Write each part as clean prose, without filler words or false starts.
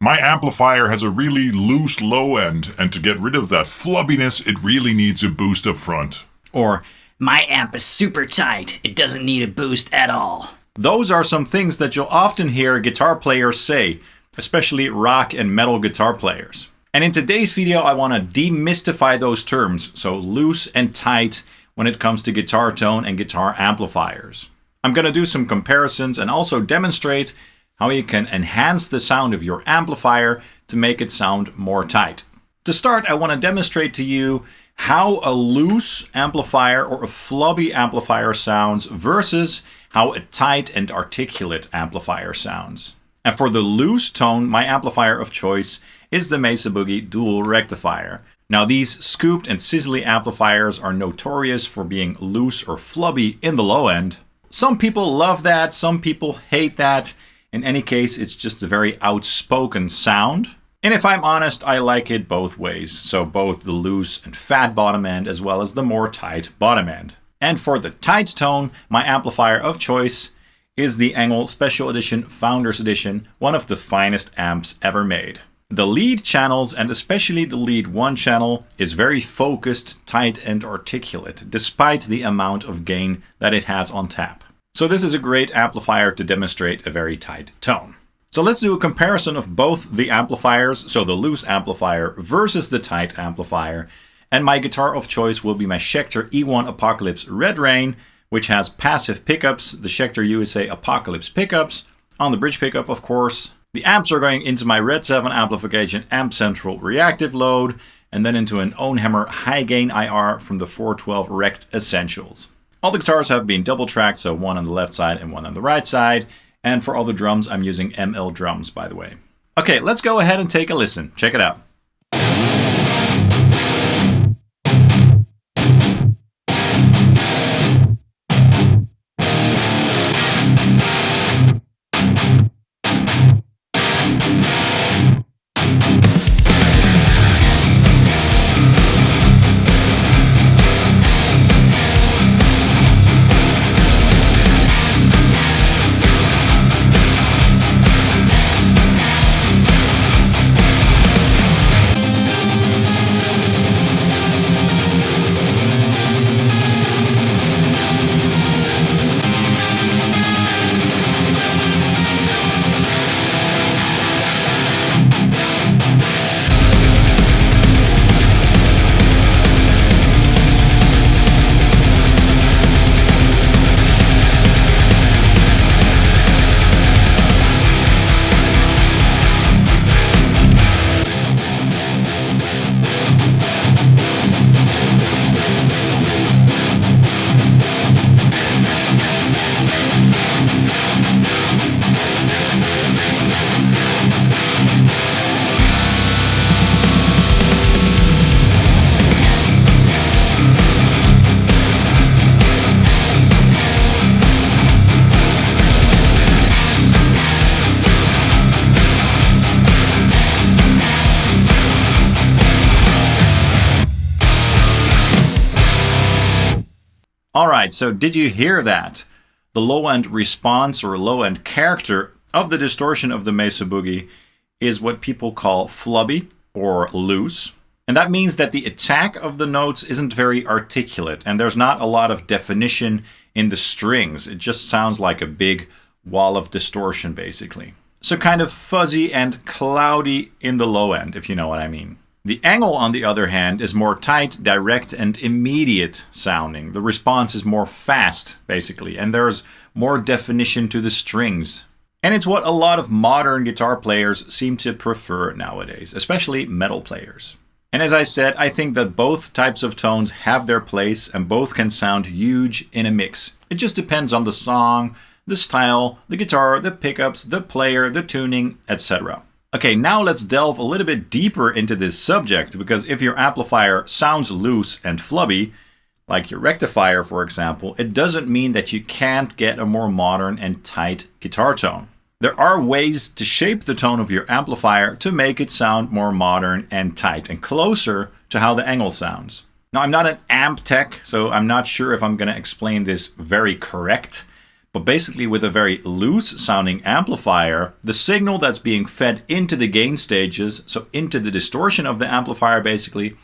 My amplifier has a really loose low end, and to get rid of that flubbiness, it really needs a boost up front. Or, my amp is super tight. It doesn't need a boost at all. those are some things that you'll often hear guitar players say, especially rock and metal guitar players. And in today's video, I want to demystify those terms, so loose and tight, when it comes to guitar tone and guitar amplifiers. I'm going to do some comparisons and also demonstrate how you can enhance the sound of your amplifier to make it sound more tight. To start, I want to demonstrate to you how a loose amplifier or a flubby amplifier sounds versus how a tight and articulate amplifier sounds. And for the loose tone, my amplifier of choice is the Mesa Boogie Dual Rectifier. Now, these scooped and sizzly amplifiers are notorious for being loose or flubby in the low end. Some people love that, some people hate that. In any case, it's just a very outspoken sound. And if I'm honest, I like it both ways. So both the loose and fat bottom end as well as the more tight bottom end. And for the tight tone, my amplifier of choice is the ENGL Special Edition Founders Edition, one of the finest amps ever made. The lead channels, and especially the lead 1 channel, is very focused, tight and articulate, despite the amount of gain that it has on tap. So this is a great amplifier to demonstrate a very tight tone. So let's do a comparison of both the amplifiers, so the loose amplifier versus the tight amplifier. And my guitar of choice will be my Schecter E1 Apocalypse Red Rain, which has passive pickups, the Schecter USA Apocalypse pickups, on the bridge pickup of course. The amps are going into my RedSeven Amplification Amp Central reactive load, and then into an OwnHammer high gain IR from the 412 Rect Essentials. All the guitars have been double tracked, so one on the left side and one on the right side. And for all the drums, I'm using ML drums, by the way. Okay, let's go ahead and take a listen. Check it out. Alright, so did you hear that? The low-end response or low-end character of the distortion of the Mesa Boogie is what people call flubby or loose. And that means that the attack of the notes isn't very articulate and there's not a lot of definition in the strings. It just sounds like a big wall of distortion basically. So kind of fuzzy and cloudy in the low end, if you know what I mean. The ENGL, on the other hand, is more tight, direct, and immediate sounding. The response is more fast, basically, and there's more definition to the strings. And it's what a lot of modern guitar players seem to prefer nowadays, especially metal players. And as I said, I think that both types of tones have their place and both can sound huge in a mix. It just depends on the song, the style, the guitar, the pickups, the player, the tuning, etc. Okay, now let's delve a little bit deeper into this subject, because if your amplifier sounds loose and flubby, like your rectifier for example, it doesn't mean that you can't get a more modern and tight guitar tone. There are ways to shape the tone of your amplifier to make it sound more modern and tight and closer to how the ENGL sounds. Now, I'm not an amp tech, so I'm not sure if I'm going to explain this very correct, But basically with a very loose sounding amplifier, the signal that's being fed into the gain stages, so into the distortion of the amplifier basically,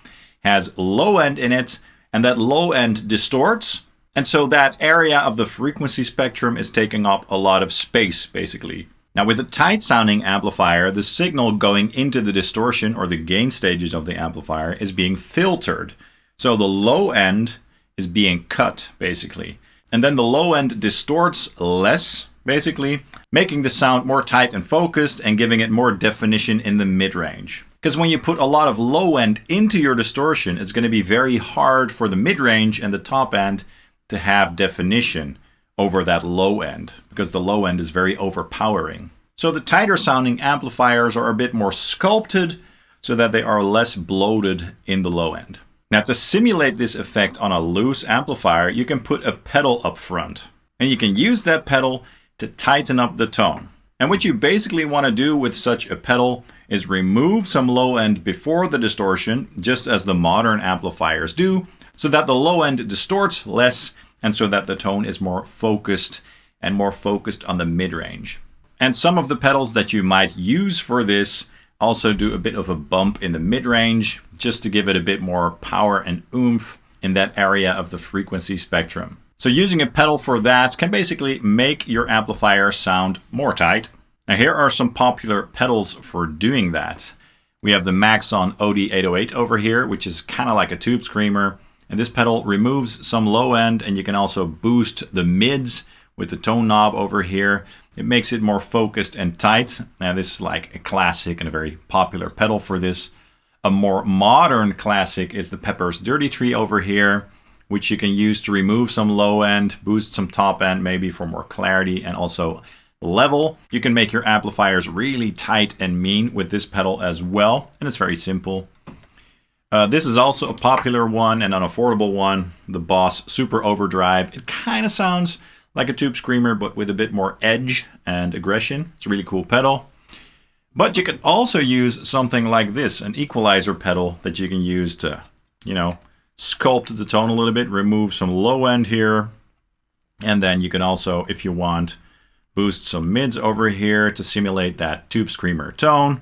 has low end in it, and that low end distorts. And so that area of the frequency spectrum is taking up a lot of space basically. Now with a tight sounding amplifier, the signal going into the distortion or the gain stages of the amplifier is being filtered. So the low end is being cut basically. And then the low end distorts less, basically, making the sound more tight and focused and giving it more definition in the mid-range. Because when you put a lot of low end into your distortion, it's going to be very hard for the mid-range and the top end to have definition over that low end, because the low end is very overpowering. So the tighter sounding amplifiers are a bit more sculpted so that they are less bloated in the low end. Now to simulate this effect on a loose amplifier, you can put a pedal up front. And you can use that pedal to tighten up the tone. And what you basically want to do with such a pedal is remove some low end before the distortion, just as the modern amplifiers do, so that the low end distorts less and so that the tone is more focused and more focused on the mid-range. And some of the pedals that you might use for this also do a bit of a bump in the mid-range, just to give it a bit more power and oomph in that area of the frequency spectrum. So using a pedal for that can basically make your amplifier sound more tight. Now here are some popular pedals for doing that. We have the Maxon OD808 over here, which is kind of like a tube screamer. And this pedal removes some low end, and you can also boost the mids with the tone knob over here. It makes it more focused and tight. Now this is like a classic and a very popular pedal for this. A more modern classic is the Pepper's Dirty Tree over here, which you can use to remove some low end, boost some top end maybe for more clarity and also level. You can make your amplifiers really tight and mean with this pedal as well, and it's very simple. This is also a popular one and an affordable one, the Boss Super Overdrive. It kind of sounds like a tube screamer, but with a bit more edge and aggression. It's a really cool pedal. But you can also use something like this, an equalizer pedal that you can use to, sculpt the tone a little bit, remove some low end here. And then you can also, if you want, boost some mids over here to simulate that tube screamer tone.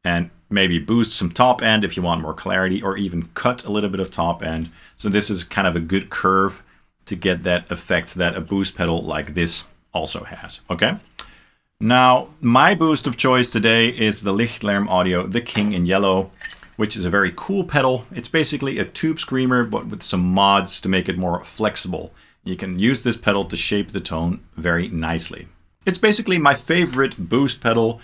And maybe boost some top end if you want more clarity, or even cut a little bit of top end. So this is kind of a good curve to get that effect that a boost pedal like this also has. Okay. Now, my boost of choice today is the Lichtlaerm Audio, the King in Yellow, which is a very cool pedal. It's basically a tube screamer, but with some mods to make it more flexible. You can use this pedal to shape the tone very nicely. It's basically my favorite boost pedal,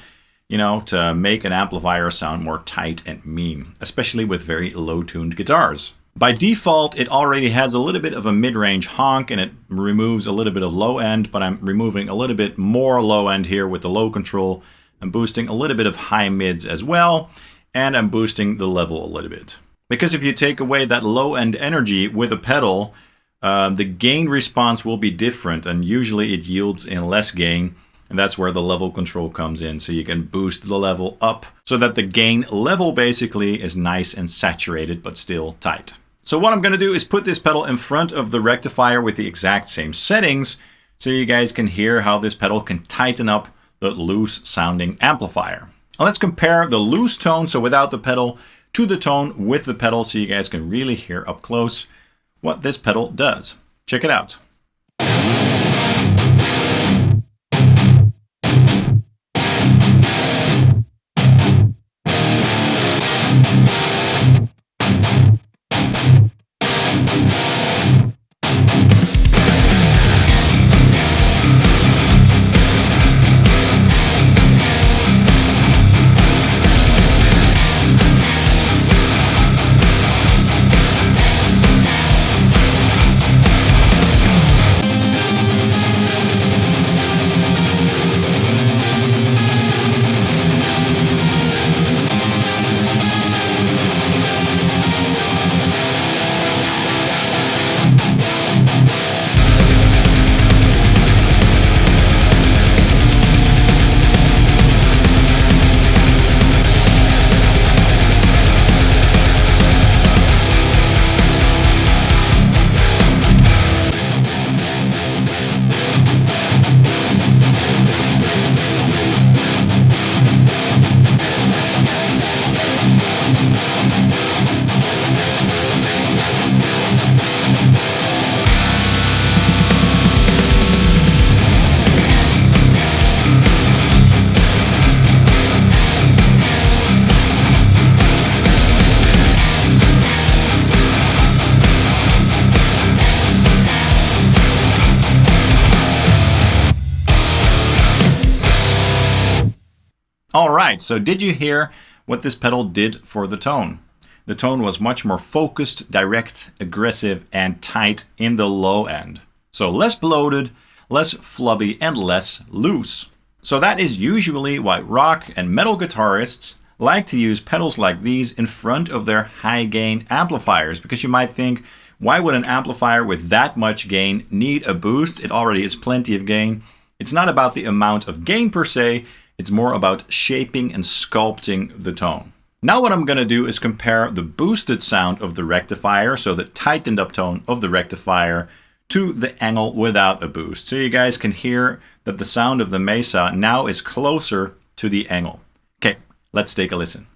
to make an amplifier sound more tight and mean, especially with very low-tuned guitars. By default, it already has a little bit of a mid-range honk and it removes a little bit of low end, but I'm removing a little bit more low end here with the low control. I'm boosting a little bit of high mids as well, and I'm boosting the level a little bit. Because if you take away that low end energy with a pedal, the gain response will be different, and usually it yields in less gain. And that's where the level control comes in. So you can boost the level up so that the gain level basically is nice and saturated, but still tight. So what I'm going to do is put this pedal in front of the rectifier with the exact same settings, so you guys can hear how this pedal can tighten up the loose sounding amplifier. Now let's compare the loose tone, so without the pedal, to the tone with the pedal, so you guys can really hear up close what this pedal does. Check it out. Alright, so did you hear what this pedal did for the tone? The tone was much more focused, direct, aggressive, and tight in the low end. So less bloated, less flubby, and less loose. So that is usually why rock and metal guitarists like to use pedals like these in front of their high gain amplifiers, because you might think, why would an amplifier with that much gain need a boost? It already is plenty of gain. It's not about the amount of gain per se, it's more about shaping and sculpting the tone. Now what I'm going to do is compare the boosted sound of the rectifier, so the tightened up tone of the rectifier, to the ENGL without a boost. So you guys can hear that the sound of the Mesa now is closer to the ENGL. Okay, let's take a listen.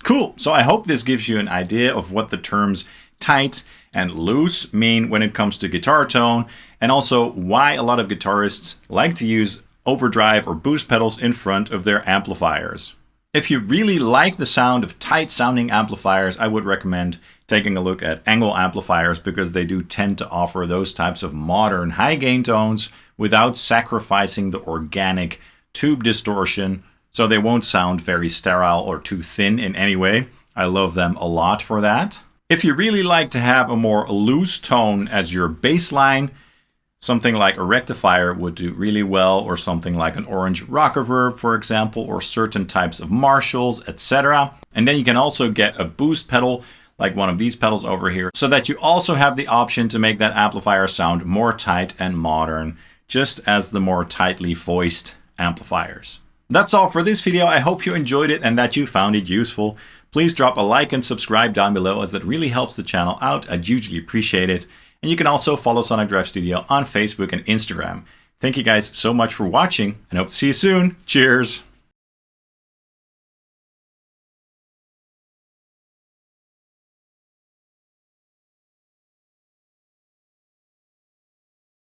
Cool, so I hope this gives you an idea of what the terms tight and loose mean when it comes to guitar tone, and also why a lot of guitarists like to use overdrive or boost pedals in front of their amplifiers. If you really like the sound of tight sounding amplifiers, I would recommend taking a look at ENGL amplifiers, because they do tend to offer those types of modern high gain tones without sacrificing the organic tube distortion, so they won't sound very sterile or too thin in any way. I love them a lot for that. If you really like to have a more loose tone as your bass line, something like a rectifier would do really well, or something like an orange rock reverb, for example, or certain types of Marshalls, etc. And then you can also get a boost pedal, like one of these pedals over here, so that you also have the option to make that amplifier sound more tight and modern, just as the more tightly voiced amplifiers. That's all for this video. I hope you enjoyed it and that you found it useful. Please drop a like and subscribe down below, as that really helps the channel out. I'd hugely appreciate it. And you can also follow Sonic Drive Studio on Facebook and Instagram. Thank you guys so much for watching, and hope to see you soon. Cheers!